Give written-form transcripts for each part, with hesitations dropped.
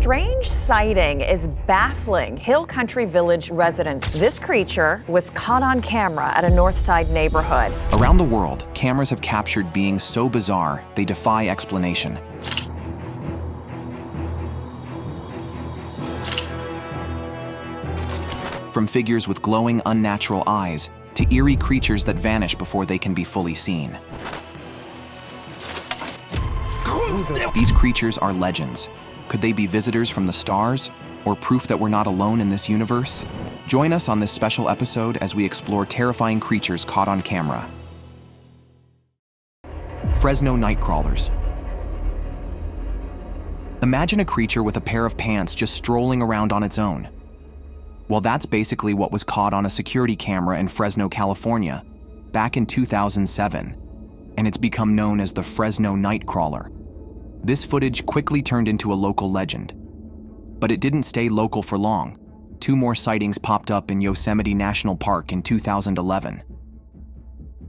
strange sighting is baffling Hill Country Village residents. This creature was caught on camera at a Northside neighborhood. Around the world, cameras have captured beings so bizarre they defy explanation. From figures with glowing, unnatural eyes to eerie creatures that vanish before they can be fully seen. These creatures are legends. Could they be visitors from the stars, or proof that we're not alone in this universe? Join us on this special episode as we explore terrifying creatures caught on camera. Fresno Nightcrawlers. Imagine a creature with a pair of pants just strolling around on its own. Well, that's basically what was caught on a security camera in Fresno, California, back in 2007, and it's become known as the Fresno Nightcrawler. This footage quickly turned into a local legend. But it didn't stay local for long. 2 more sightings popped up in Yosemite National Park in 2011.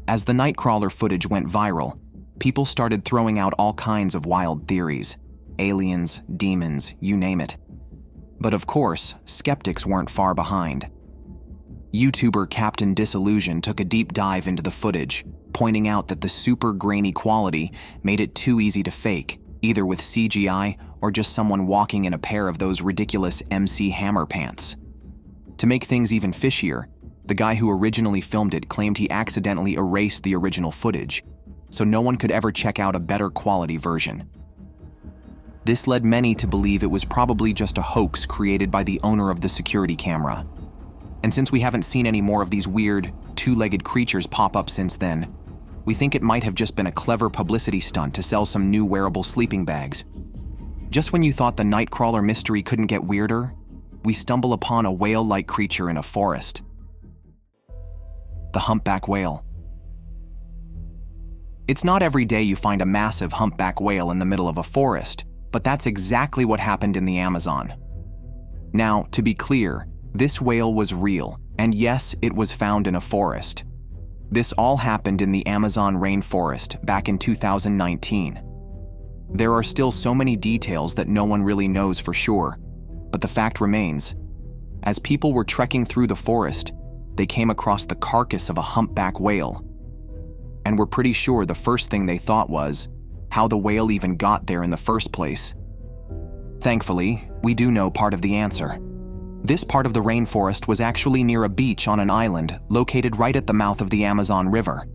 As the Nightcrawler footage went viral, people started throwing out all kinds of wild theories. Aliens, demons, you name it. But of course, skeptics weren't far behind. YouTuber Captain Disillusion took a deep dive into the footage, pointing out that the super grainy quality made it too easy to fake, either with CGI or just someone walking in a pair of those ridiculous MC Hammer pants. To make things even fishier, the guy who originally filmed it claimed he accidentally erased the original footage, so no one could ever check out a better quality version. This led many to believe it was probably just a hoax created by the owner of the security camera. And since we haven't seen any more of these weird, 2-legged creatures pop up since then, we think it might have just been a clever publicity stunt to sell some new wearable sleeping bags. Just when you thought the Nightcrawler mystery couldn't get weirder, we stumble upon a whale-like creature in a forest. The humpback whale. It's not every day you find a massive humpback whale in the middle of a forest, but that's exactly what happened in the Amazon. Now, to be clear, this whale was real, and yes, it was found in a forest. This all happened in the Amazon rainforest back in 2019. There are still so many details that no one really knows for sure, but the fact remains. As people were trekking through the forest, they came across the carcass of a humpback whale. And we're pretty sure the first thing they thought was how the whale even got there in the first place. Thankfully, we do know part of the answer. This part of the rainforest was actually near a beach on an island located right at the mouth of the Amazon River.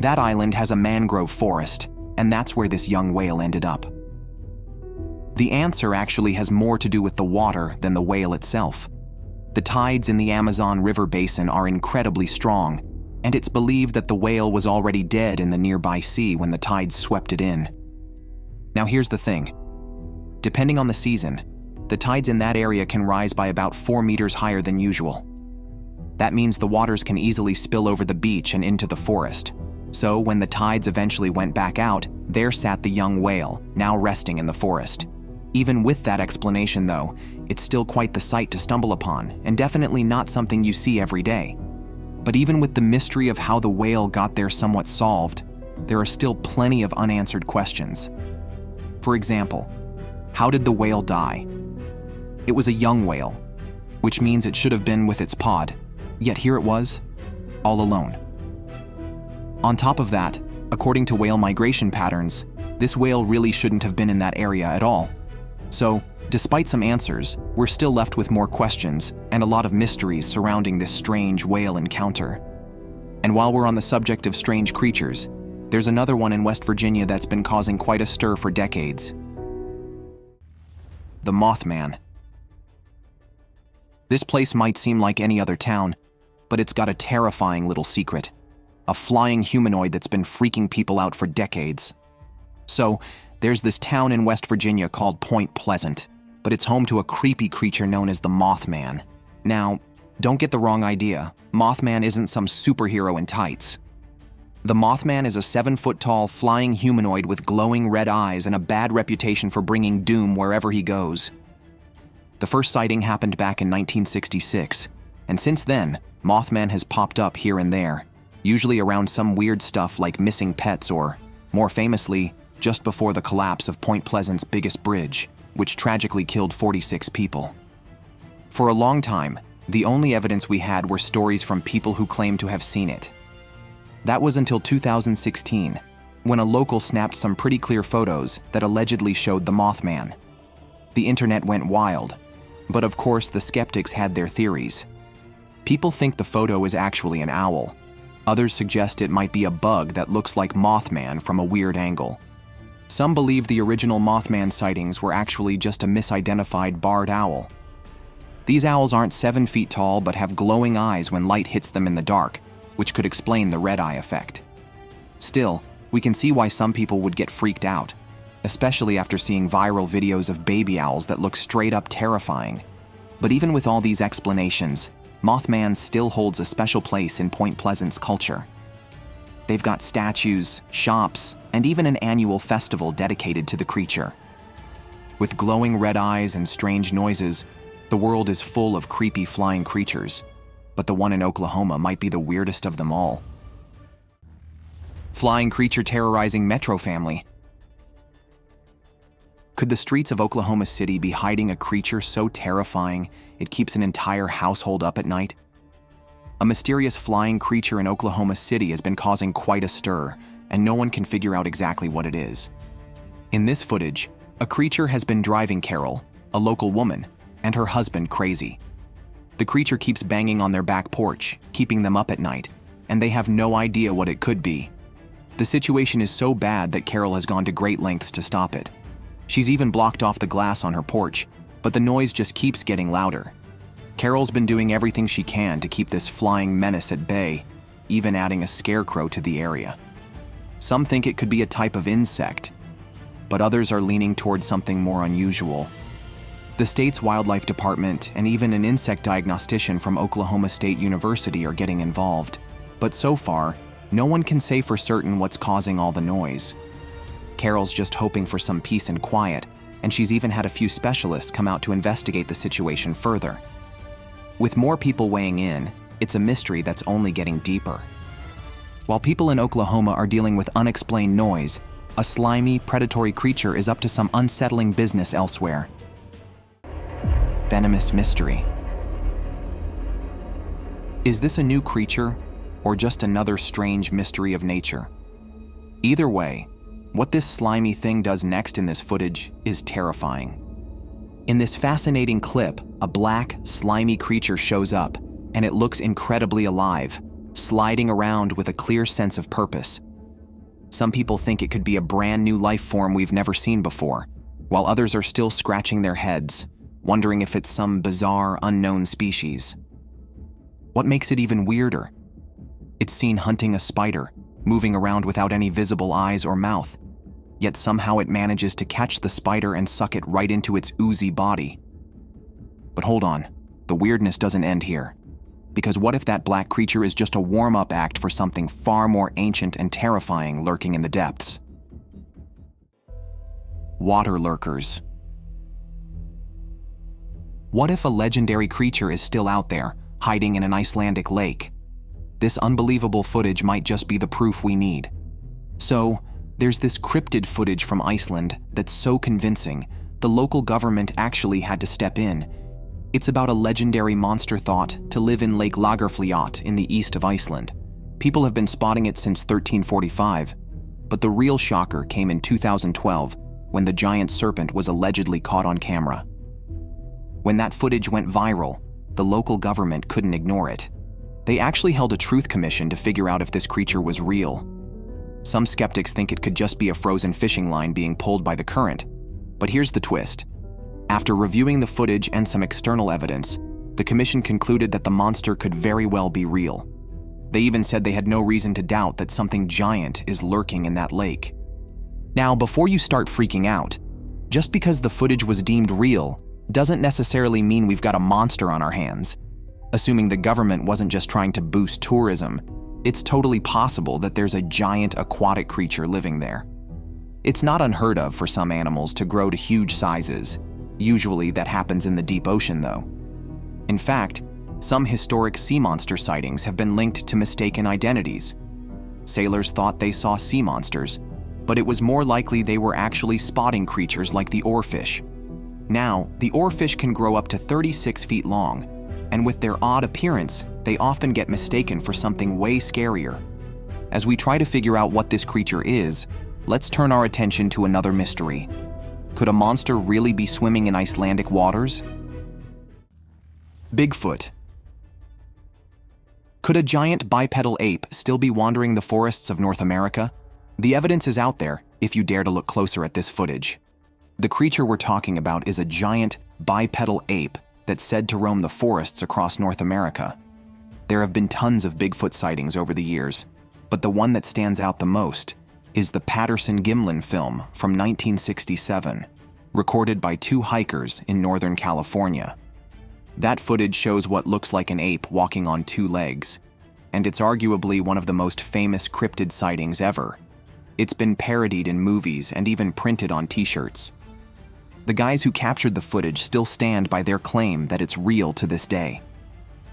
That island has a mangrove forest, and that's where this young whale ended up. The answer actually has more to do with the water than the whale itself. The tides in the Amazon River basin are incredibly strong, and it's believed that the whale was already dead in the nearby sea when the tides swept it in. Now here's the thing. Depending on the season, the tides in that area can rise by about 4 meters higher than usual. That means the waters can easily spill over the beach and into the forest. So when the tides eventually went back out, there sat the young whale, now resting in the forest. Even with that explanation though, it's still quite the sight to stumble upon, and definitely not something you see every day. But even with the mystery of how the whale got there somewhat solved, there are still plenty of unanswered questions. For example, how did the whale die? It was a young whale, which means it should have been with its pod, yet here it was, all alone. On top of that, according to whale migration patterns, this whale really shouldn't have been in that area at all. So, despite some answers, we're still left with more questions and a lot of mysteries surrounding this strange whale encounter. And while we're on the subject of strange creatures, there's another one in West Virginia that's been causing quite a stir for decades. The Mothman. This place might seem like any other town, but it's got a terrifying little secret. A flying humanoid that's been freaking people out for decades. So, there's this town in West Virginia called Point Pleasant, but it's home to a creepy creature known as the Mothman. Now, don't get the wrong idea. Mothman isn't some superhero in tights. The Mothman is a 7-foot-tall flying humanoid with glowing red eyes and a bad reputation for bringing doom wherever he goes. The first sighting happened back in 1966, and since then, Mothman has popped up here and there, usually around some weird stuff like missing pets or, more famously, just before the collapse of Point Pleasant's biggest bridge, which tragically killed 46 people. For a long time, the only evidence we had were stories from people who claimed to have seen it. That was until 2016, when a local snapped some pretty clear photos that allegedly showed the Mothman. The internet went wild, but of course the skeptics had their theories. People think the photo is actually an owl. Others suggest it might be a bug that looks like Mothman from a weird angle. Some believe the original Mothman sightings were actually just a misidentified barred owl. These owls aren't 7 feet tall but have glowing eyes when light hits them in the dark, which could explain the red eye effect. Still, we can see why some people would get freaked out, especially after seeing viral videos of baby owls that look straight up terrifying. But even with all these explanations, Mothman still holds a special place in Point Pleasant's culture. They've got statues, shops, and even an annual festival dedicated to the creature. With glowing red eyes and strange noises, the world is full of creepy flying creatures, but the one in Oklahoma might be the weirdest of them all. Flying creature terrorizing Metro family. Could the streets of Oklahoma City be hiding a creature so terrifying it keeps an entire household up at night? A mysterious flying creature in Oklahoma City has been causing quite a stir, and no one can figure out exactly what it is. In this footage, a creature has been driving Carol, a local woman, and her husband crazy. The creature keeps banging on their back porch, keeping them up at night, and they have no idea what it could be. The situation is so bad that Carol has gone to great lengths to stop it. She's even blocked off the glass on her porch, but the noise just keeps getting louder. Carol's been doing everything she can to keep this flying menace at bay, even adding a scarecrow to the area. Some think it could be a type of insect, but others are leaning towards something more unusual. The state's wildlife department and even an insect diagnostician from Oklahoma State University are getting involved, but so far, no one can say for certain what's causing all the noise. Carol's just hoping for some peace and quiet, and she's even had a few specialists come out to investigate the situation further. With more people weighing in, it's a mystery that's only getting deeper. While people in Oklahoma are dealing with unexplained noise, a slimy, predatory creature is up to some unsettling business elsewhere. Venomous mystery. Is this a new creature, or just another strange mystery of nature? Either way, what this slimy thing does next in this footage is terrifying. In this fascinating clip, a black, slimy creature shows up, and it looks incredibly alive, sliding around with a clear sense of purpose. Some people think it could be a brand new life form we've never seen before, while others are still scratching their heads, wondering if it's some bizarre, unknown species. What makes it even weirder? It's seen hunting a spider, moving around without any visible eyes or mouth, yet somehow it manages to catch the spider and suck it right into its oozy body. But hold on, the weirdness doesn't end here. Because what if that black creature is just a warm-up act for something far more ancient and terrifying lurking in the depths? Water lurkers. What if a legendary creature is still out there, hiding in an Icelandic lake? This unbelievable footage might just be the proof we need. So, there's this cryptid footage from Iceland that's so convincing, the local government actually had to step in. It's about a legendary monster thought to live in Lake Lagerfljót in the east of Iceland. People have been spotting it since 1345, but the real shocker came in 2012 when the giant serpent was allegedly caught on camera. When that footage went viral, the local government couldn't ignore it. They actually held a truth commission to figure out if this creature was real. Some skeptics think it could just be a frozen fishing line being pulled by the current. But here's the twist. After reviewing the footage and some external evidence, the commission concluded that the monster could very well be real. They even said they had no reason to doubt that something giant is lurking in that lake. Now, before you start freaking out, just because the footage was deemed real doesn't necessarily mean we've got a monster on our hands. Assuming the government wasn't just trying to boost tourism, it's totally possible that there's a giant aquatic creature living there. It's not unheard of for some animals to grow to huge sizes. Usually that happens in the deep ocean, though. In fact, some historic sea monster sightings have been linked to mistaken identities. Sailors thought they saw sea monsters, but it was more likely they were actually spotting creatures like the oarfish. Now, the oarfish can grow up to 36 feet long, and with their odd appearance, they often get mistaken for something way scarier. As we try to figure out what this creature is, let's turn our attention to another mystery. Could a monster really be swimming in Icelandic waters? Bigfoot. Could a giant bipedal ape still be wandering the forests of North America? The evidence is out there if you dare to look closer at this footage. The creature we're talking about is a giant bipedal ape that's said to roam the forests across North America. There have been tons of Bigfoot sightings over the years, but the one that stands out the most is the Patterson-Gimlin film from 1967, recorded by two hikers in Northern California. That footage shows what looks like an ape walking on two legs, and it's arguably one of the most famous cryptid sightings ever. It's been parodied in movies and even printed on t-shirts. The guys who captured the footage still stand by their claim that it's real to this day.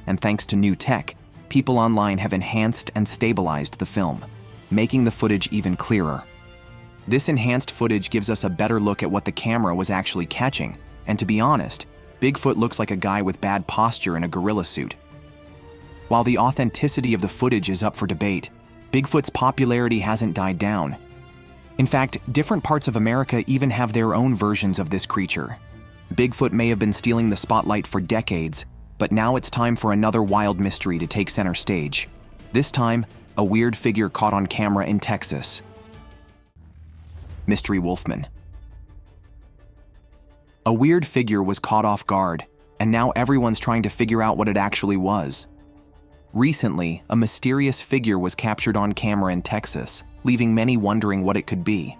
And thanks to new tech, people online have enhanced and stabilized the film, making the footage even clearer. This enhanced footage gives us a better look at what the camera was actually catching, and to be honest, Bigfoot looks like a guy with bad posture in a gorilla suit. While the authenticity of the footage is up for debate, Bigfoot's popularity hasn't died down. In fact, different parts of America even have their own versions of this creature. Bigfoot may have been stealing the spotlight for decades, but now it's time for another wild mystery to take center stage. This time, a weird figure caught on camera in Texas. Mystery Wolfman. A weird figure was caught off guard, and now everyone's trying to figure out what it actually was. Recently, a mysterious figure was captured on camera in Texas, leaving many wondering what it could be.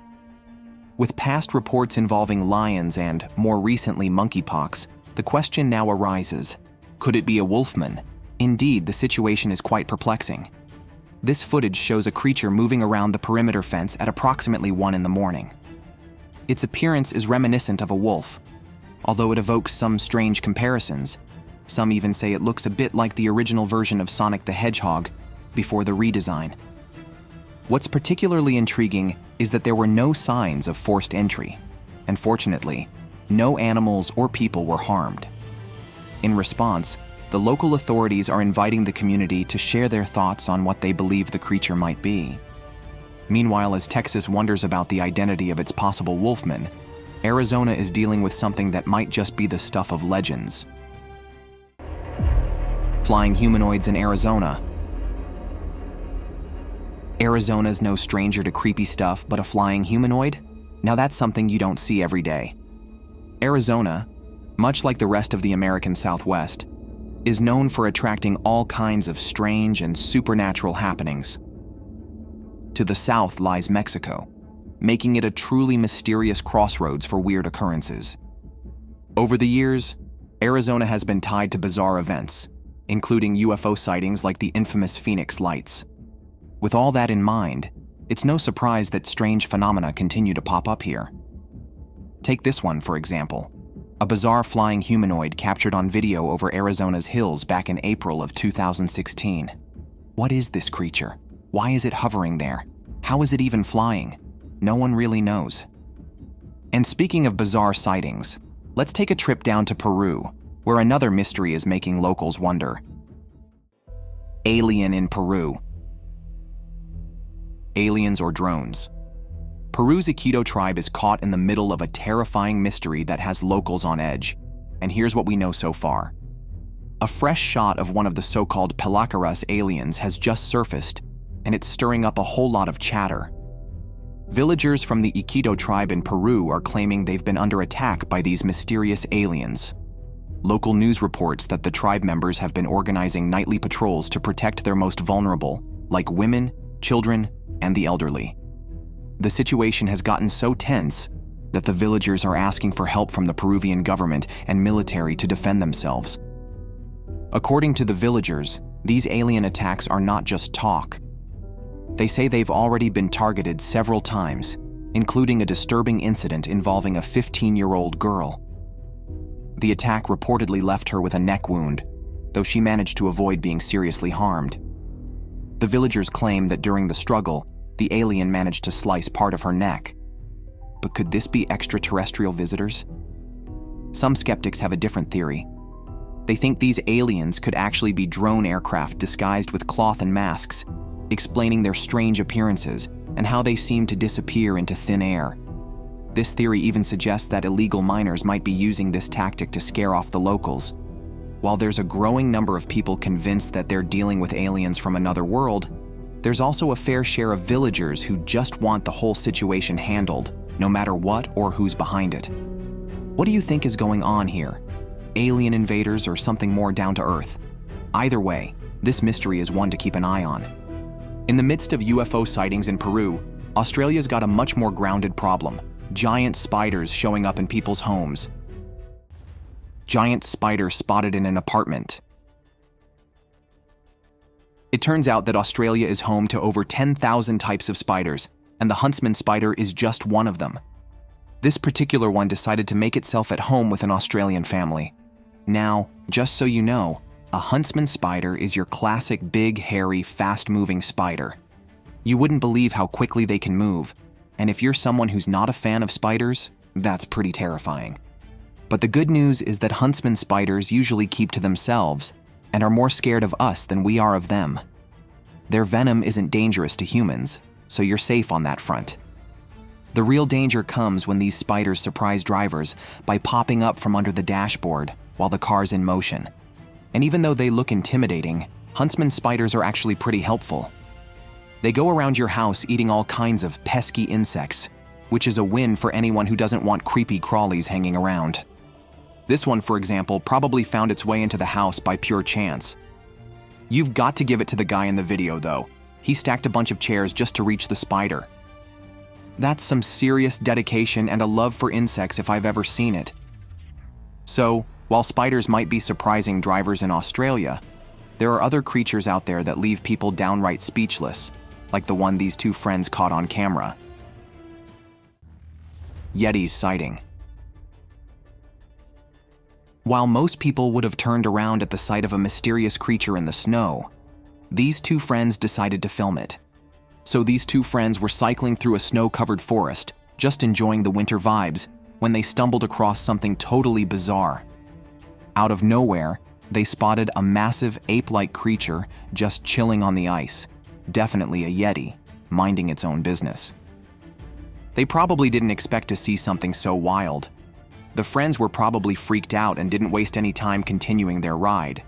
With past reports involving lions and, more recently, monkeypox, the question now arises, could it be a Wolfman? Indeed, the situation is quite perplexing. This footage shows a creature moving around the perimeter fence at approximately 1 in the morning. Its appearance is reminiscent of a wolf, although it evokes some strange comparisons. Some even say it looks a bit like the original version of Sonic the Hedgehog before the redesign. What's particularly intriguing is that there were no signs of forced entry, and fortunately, no animals or people were harmed. In response, the local authorities are inviting the community to share their thoughts on what they believe the creature might be. Meanwhile, as Texas wonders about the identity of its possible wolfman, Arizona is dealing with something that might just be the stuff of legends. Flying humanoids in Arizona. Arizona's no stranger to creepy stuff, but a flying humanoid? Now that's something you don't see every day. Arizona, much like the rest of the American Southwest, is known for attracting all kinds of strange and supernatural happenings. To the south lies Mexico, making it a truly mysterious crossroads for weird occurrences. Over the years, Arizona has been tied to bizarre events, including UFO sightings like the infamous Phoenix Lights. With all that in mind, it's no surprise that strange phenomena continue to pop up here. Take this one, for example, a bizarre flying humanoid captured on video over Arizona's hills back in April of 2016. What is this creature? Why is it hovering there? How is it even flying? No one really knows. And speaking of bizarre sightings, let's take a trip down to Peru, where another mystery is making locals wonder. Alien in Peru. Aliens or drones. Peru's Iquitos tribe is caught in the middle of a terrifying mystery that has locals on edge. And here's what we know so far. A fresh shot of one of the so-called Pelacaras aliens has just surfaced, and it's stirring up a whole lot of chatter. Villagers from the Iquitos tribe in Peru are claiming they've been under attack by these mysterious aliens. Local news reports that the tribe members have been organizing nightly patrols to protect their most vulnerable, like women, children, and the elderly. The situation has gotten so tense that the villagers are asking for help from the Peruvian government and military to defend themselves. According to the villagers, these alien attacks are not just talk. They say they've already been targeted several times, including a disturbing incident involving a 15-year-old girl. The attack reportedly left her with a neck wound, though she managed to avoid being seriously harmed. The villagers claim that during the struggle, the alien managed to slice part of her neck. But could this be extraterrestrial visitors? Some skeptics have a different theory. They think these aliens could actually be drone aircraft disguised with cloth and masks, explaining their strange appearances and how they seem to disappear into thin air. This theory even suggests that illegal miners might be using this tactic to scare off the locals. While there's a growing number of people convinced that they're dealing with aliens from another world, there's also a fair share of villagers who just want the whole situation handled, no matter what or who's behind it. What do you think is going on here? Alien invaders or something more down to earth? Either way, this mystery is one to keep an eye on. In the midst of UFO sightings in Peru, Australia's got a much more grounded problem: giant spiders showing up in people's homes. Giant spider spotted in an apartment. It turns out that Australia is home to over 10,000 types of spiders, and the huntsman spider is just one of them. This particular one decided to make itself at home with an Australian family. Now, just so you know, a huntsman spider is your classic big, hairy, fast-moving spider. You wouldn't believe how quickly they can move, and if you're someone who's not a fan of spiders, that's pretty terrifying. But the good news is that huntsman spiders usually keep to themselves and are more scared of us than we are of them. Their venom isn't dangerous to humans, so you're safe on that front. The real danger comes when these spiders surprise drivers by popping up from under the dashboard while the car's in motion. And even though they look intimidating, huntsman spiders are actually pretty helpful. They go around your house eating all kinds of pesky insects, which is a win for anyone who doesn't want creepy crawlies hanging around. This one, for example, probably found its way into the house by pure chance. You've got to give it to the guy in the video, though. He stacked a bunch of chairs just to reach the spider. That's some serious dedication and a love for insects if I've ever seen it. So, while spiders might be surprising drivers in Australia, there are other creatures out there that leave people downright speechless, like the one these two friends caught on camera. Yeti's sighting. While most people would have turned around at the sight of a mysterious creature in the snow, these two friends decided to film it. So these two friends were cycling through a snow-covered forest, just enjoying the winter vibes, when they stumbled across something totally bizarre. Out of nowhere, they spotted a massive ape-like creature just chilling on the ice, definitely a Yeti, minding its own business. They probably didn't expect to see something so wild. The friends were probably freaked out and didn't waste any time continuing their ride.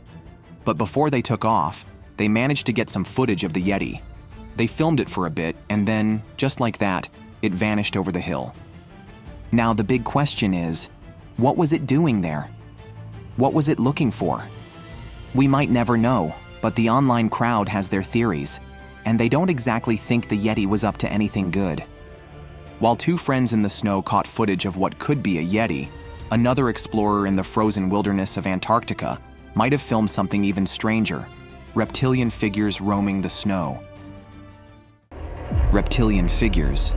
But before they took off, they managed to get some footage of the Yeti. They filmed it for a bit, and then, just like that, it vanished over the hill. Now the big question is, what was it doing there? What was it looking for? We might never know, but the online crowd has their theories, and they don't exactly think the Yeti was up to anything good. While two friends in the snow caught footage of what could be a Yeti, another explorer in the frozen wilderness of Antarctica might have filmed something even stranger: reptilian figures roaming the snow. Reptilian figures.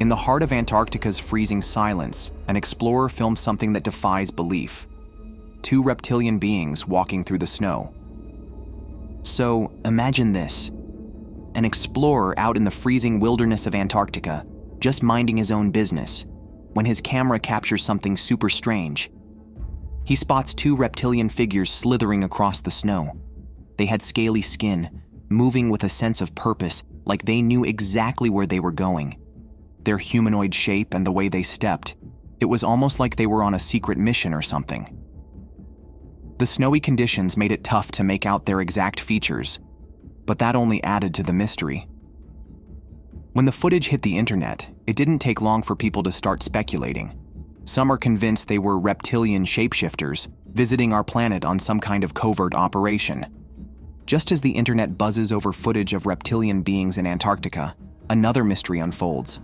In the heart of Antarctica's freezing silence, an explorer filmed something that defies belief: two reptilian beings walking through the snow. So, imagine this. An explorer out in the freezing wilderness of Antarctica, just minding his own business, when his camera captures something super strange. He spots two reptilian figures slithering across the snow. They had scaly skin, moving with a sense of purpose, like they knew exactly where they were going. Their humanoid shape and the way they stepped, it was almost like they were on a secret mission or something. The snowy conditions made it tough to make out their exact features, but that only added to the mystery. When the footage hit the internet, it didn't take long for people to start speculating. Some are convinced they were reptilian shapeshifters visiting our planet on some kind of covert operation. Just as the internet buzzes over footage of reptilian beings in Antarctica, another mystery unfolds,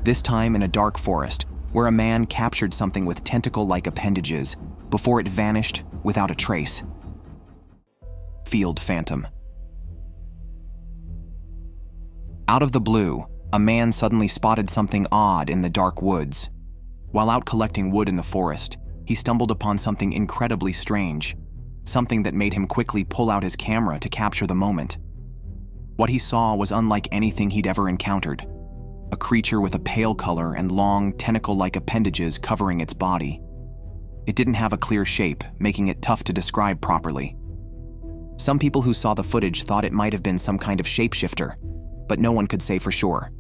this time in a dark forest where a man captured something with tentacle-like appendages before it vanished without a trace. Field Phantom. Out of the blue, a man suddenly spotted something odd in the dark woods. While out collecting wood in the forest, he stumbled upon something incredibly strange, something that made him quickly pull out his camera to capture the moment. What he saw was unlike anything he'd ever encountered. a creature with a pale color and long, tentacle-like appendages covering its body. It didn't have a clear shape, making it tough to describe properly. Some people who saw the footage thought it might have been some kind of shapeshifter, but no one could say for sure.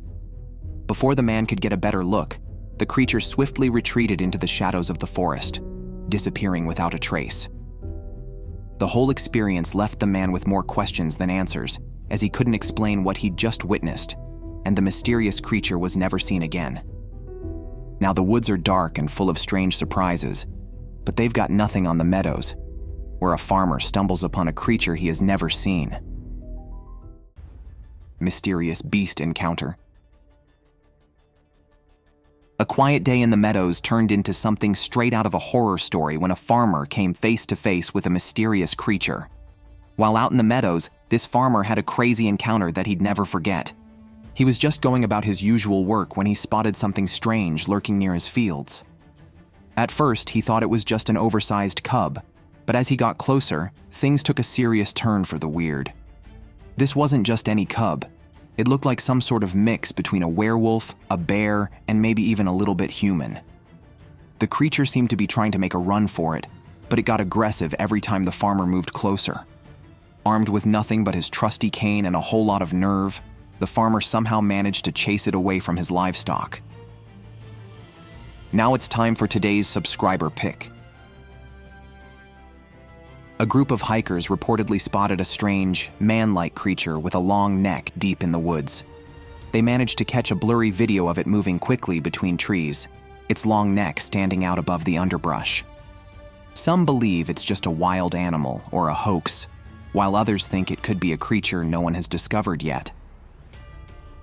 Before the man could get a better look, the creature swiftly retreated into the shadows of the forest, disappearing without a trace. The whole experience left the man with more questions than answers, as he couldn't explain what he'd just witnessed, and the mysterious creature was never seen again. Now the woods are dark and full of strange surprises, but they've got nothing on the meadows, where a farmer stumbles upon a creature he has never seen. Mysterious beast encounter. A quiet day in the meadows turned into something straight out of a horror story when a farmer came face to face with a mysterious creature. While out in the meadows, this farmer had a crazy encounter that he'd never forget. He was just going about his usual work when he spotted something strange lurking near his fields. At first, he thought it was just an oversized cub, but as he got closer, things took a serious turn for the weird. This wasn't just any cub. It looked like some sort of mix between a werewolf, a bear, and maybe even a little bit human. The creature seemed to be trying to make a run for it, but it got aggressive every time the farmer moved closer. Armed with nothing but his trusty cane and a whole lot of nerve, the farmer somehow managed to chase it away from his livestock. Now it's time for today's subscriber pick. A group of hikers reportedly spotted a strange, man-like creature with a long neck deep in the woods. They managed to catch a blurry video of it moving quickly between trees, its long neck standing out above the underbrush. Some believe it's just a wild animal or a hoax, while others think it could be a creature no one has discovered yet.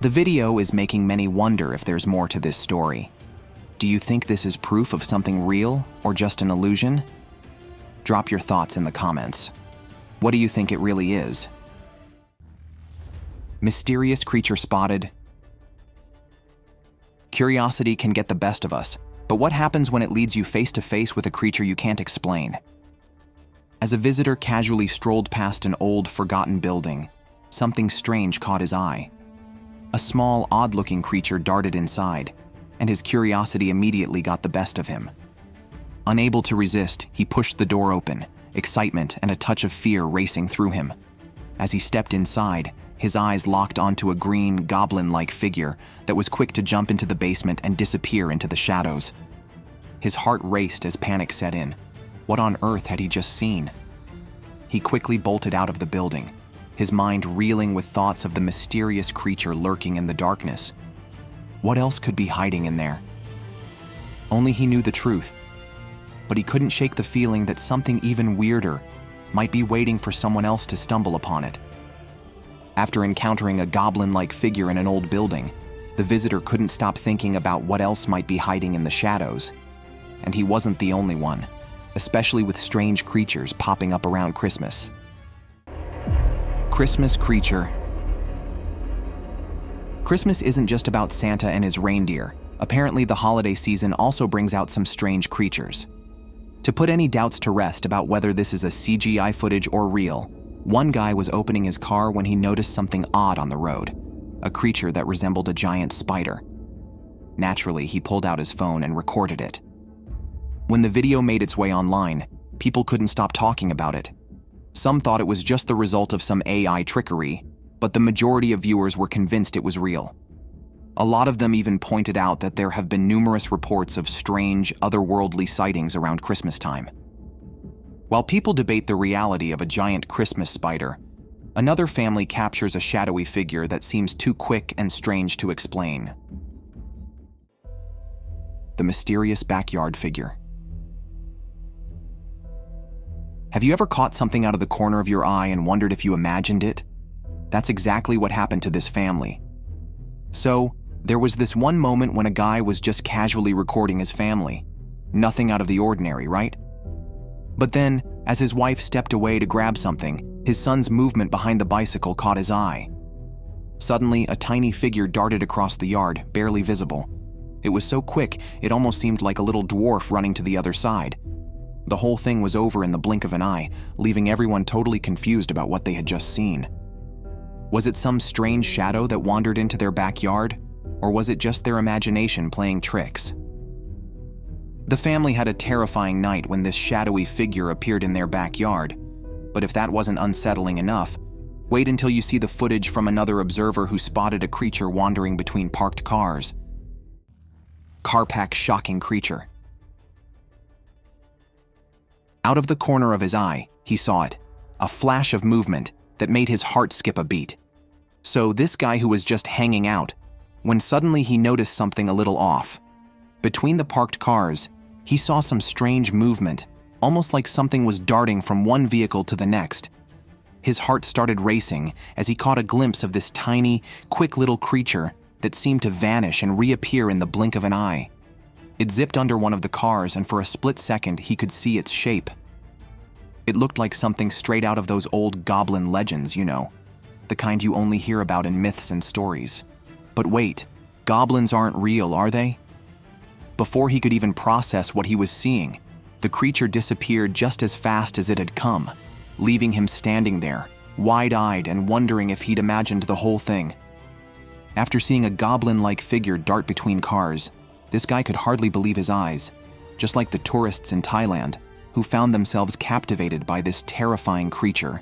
The video is making many wonder if there's more to this story. Do you think this is proof of something real or just an illusion? Drop your thoughts in the comments. What do you think it really is? Mysterious creature spotted. Curiosity can get the best of us, but what happens when it leads you face to face with a creature you can't explain? As a visitor casually strolled past an old, forgotten building, something strange caught his eye. A small, odd-looking creature darted inside, and his curiosity immediately got the best of him. Unable to resist, he pushed the door open, excitement and a touch of fear racing through him. As he stepped inside, his eyes locked onto a green, goblin-like figure that was quick to jump into the basement and disappear into the shadows. His heart raced as panic set in. What on earth had he just seen? He quickly bolted out of the building, his mind reeling with thoughts of the mysterious creature lurking in the darkness. What else could be hiding in there? Only he knew the truth, but he couldn't shake the feeling that something even weirder might be waiting for someone else to stumble upon it. After encountering a goblin-like figure in an old building, the visitor couldn't stop thinking about what else might be hiding in the shadows. And he wasn't the only one, especially with strange creatures popping up around Christmas. Christmas creature. Christmas isn't just about Santa and his reindeer. Apparently, the holiday season also brings out some strange creatures. To put any doubts to rest about whether this is a CGI footage or real, one guy was opening his car when he noticed something odd on the road, a creature that resembled a giant spider. Naturally, he pulled out his phone and recorded it. When the video made its way online, people couldn't stop talking about it. Some thought it was just the result of some AI trickery, but the majority of viewers were convinced it was real. A lot of them even pointed out that there have been numerous reports of strange, otherworldly sightings around Christmas time. While people debate the reality of a giant Christmas spider, another family captures a shadowy figure that seems too quick and strange to explain. The mysterious backyard figure. Have you ever caught something out of the corner of your eye and wondered if you imagined it? That's exactly what happened to this family. So, there was this one moment when a guy was just casually recording his family. Nothing out of the ordinary, right? But then, as his wife stepped away to grab something, his son's movement behind the bicycle caught his eye. Suddenly, a tiny figure darted across the yard, barely visible. It was so quick, it almost seemed like a little dwarf running to the other side. The whole thing was over in the blink of an eye, leaving everyone totally confused about what they had just seen. Was it some strange shadow that wandered into their backyard, Or was it just their imagination playing tricks? The family had a terrifying night when this shadowy figure appeared in their backyard. But if that wasn't unsettling enough, wait until you see the footage from another observer who spotted a creature wandering between parked cars. Carpack's shocking creature. Out of the corner of his eye, he saw it, a flash of movement that made his heart skip a beat. So this guy who was just hanging out, when suddenly he noticed something a little off. Between the parked cars, he saw some strange movement, almost like something was darting from one vehicle to the next. His heart started racing as he caught a glimpse of this tiny, quick little creature that seemed to vanish and reappear in the blink of an eye. It zipped under one of the cars, and for a split second he could see its shape. It looked like something straight out of those old goblin legends, you know, the kind you only hear about in myths and stories. But wait, goblins aren't real, are they? Before he could even process what he was seeing, the creature disappeared just as fast as it had come, leaving him standing there, wide-eyed and wondering if he'd imagined the whole thing. After seeing a goblin-like figure dart between cars, this guy could hardly believe his eyes, just like the tourists in Thailand, who found themselves captivated by this terrifying creature.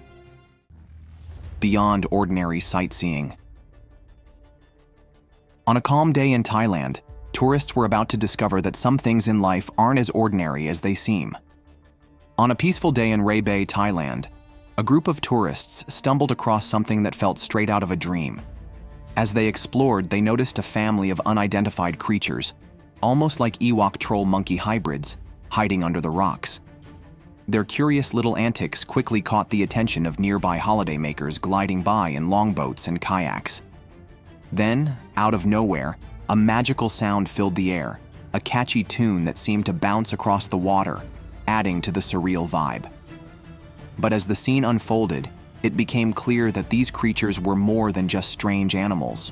Beyond ordinary sightseeing. On a calm day in Thailand, tourists were about to discover that some things in life aren't as ordinary as they seem. On a peaceful day in Ray Bay, Thailand, a group of tourists stumbled across something that felt straight out of a dream. As they explored, they noticed a family of unidentified creatures, almost like Ewok troll-monkey hybrids, hiding under the rocks. Their curious little antics quickly caught the attention of nearby holidaymakers gliding by in longboats and kayaks. Then, out of nowhere, a magical sound filled the air, a catchy tune that seemed to bounce across the water, adding to the surreal vibe. But as the scene unfolded, it became clear that these creatures were more than just strange animals.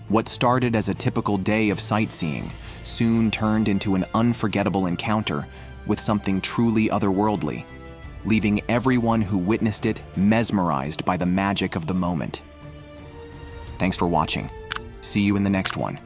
What started as a typical day of sightseeing soon turned into an unforgettable encounter with something truly otherworldly, leaving everyone who witnessed it mesmerized by the magic of the moment. Thanks for watching. See you in the next one.